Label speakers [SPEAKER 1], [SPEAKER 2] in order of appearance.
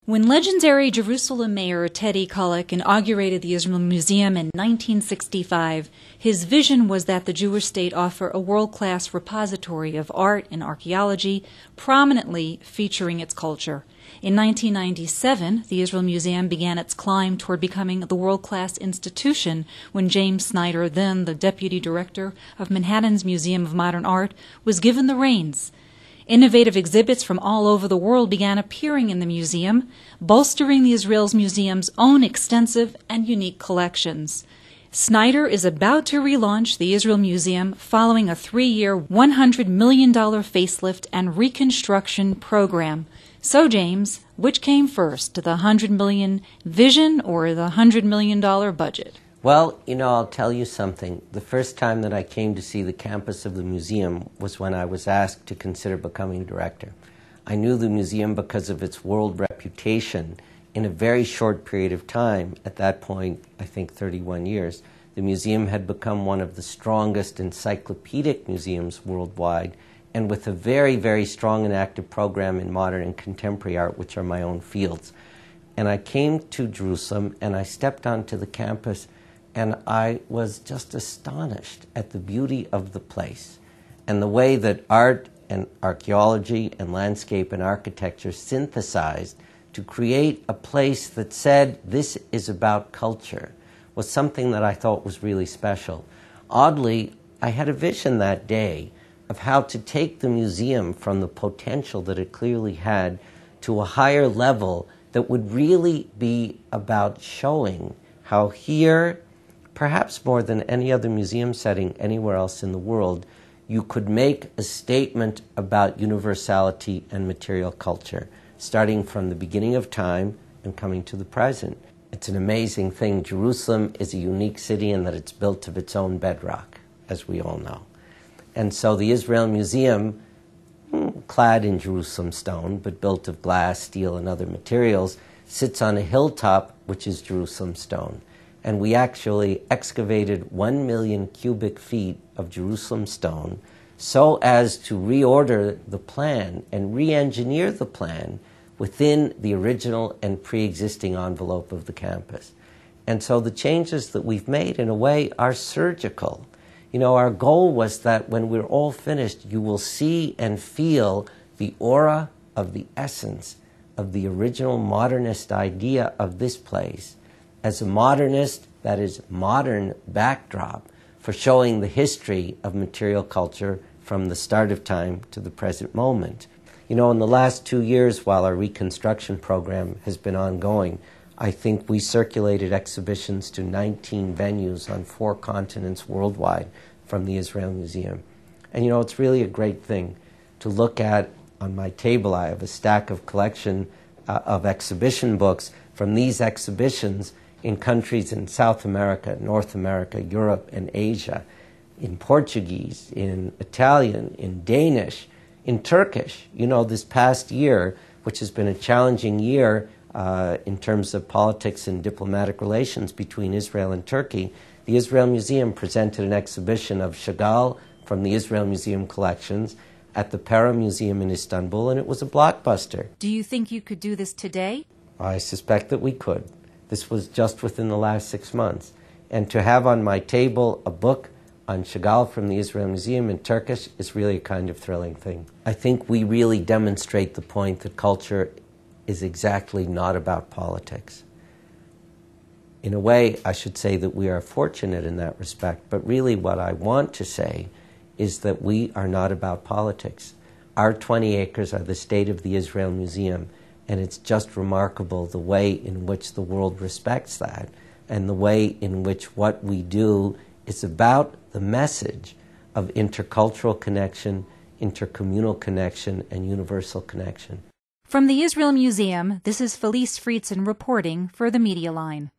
[SPEAKER 1] When legendary Jerusalem mayor Teddy Kollek inaugurated the Israel Museum in 1965, his vision was that the Jewish state offer a world-class repository of art and archaeology, prominently featuring its culture. In 1997, the Israel Museum began its climb toward becoming the world-class institution when James Snyder, then the deputy director of Manhattan's Museum of Modern Art, was given the reins. Innovative exhibits from all over the world began appearing in the museum, bolstering the Israel Museum's own extensive and unique collections. Snyder is about to relaunch the Israel Museum following a 3-year, $100 million facelift and reconstruction program. So, James, which came first, the $100 million vision or the $100 million budget?
[SPEAKER 2] Well, I'll tell you something. The first time that I came to see the campus of the museum was when I was asked to consider becoming director. I knew the museum because of its world reputation. In a very short period of time, at that point, I think 31 years, the museum had become one of the strongest encyclopedic museums worldwide, and with a very, very strong and active program in modern and contemporary art, which are my own fields. And I came to Jerusalem, and I stepped onto the campus, and I was just astonished at the beauty of the place and the way that art and archaeology and landscape and architecture synthesized to create a place that said, this is about culture, was something that I thought was really special. Oddly, I had a vision that day of how to take the museum from the potential that it clearly had to a higher level that would really be about showing how here, perhaps more than any other museum setting anywhere else in the world, you could make a statement about universality and material culture, starting from the beginning of time and coming to the present. It's an amazing thing. Jerusalem is a unique city in that it's built of its own bedrock, as we all know. And so the Israel Museum, clad in Jerusalem stone, but built of glass, steel, and other materials, sits on a hilltop, which is Jerusalem stone. And we actually excavated 1 million cubic feet of Jerusalem stone so as to reorder the plan and re-engineer the plan within the original and pre-existing envelope of the campus. And so the changes that we've made, in a way, are surgical. Our goal was that when we're all finished, you will see and feel the aura of the essence of the original modernist idea of this place as a modernist, that is, modern backdrop for showing the history of material culture from the start of time to the present moment. In the last 2 years, while our reconstruction program has been ongoing, I think we circulated exhibitions to 19 venues on 4 continents worldwide from the Israel Museum. And it's really a great thing to look at. On my table, I have a stack of collection of exhibition books from these exhibitions in countries in South America, North America, Europe, and Asia, in Portuguese, in Italian, in Danish, in Turkish. This past year, which has been a challenging year in terms of politics and diplomatic relations between Israel and Turkey, the Israel Museum presented an exhibition of Chagall from the Israel Museum collections at the Pera Museum in Istanbul, and it was a blockbuster.
[SPEAKER 1] Do you think you could do this today?
[SPEAKER 2] I suspect that we could. This was just within the last 6 months. And to have on my table a book on Chagall from the Israel Museum in Turkish is really a kind of thrilling thing. I think we really demonstrate the point that culture is exactly not about politics. In a way, I should say that we are fortunate in that respect, but really what I want to say is that we are not about politics. Our 20 acres are the state of the Israel Museum, and it's just remarkable the way in which the world respects that and the way in which what we do is about the message of intercultural connection, intercommunal connection, and universal connection.
[SPEAKER 1] From the Israel Museum, this is Felice Friedson reporting for the Media Line.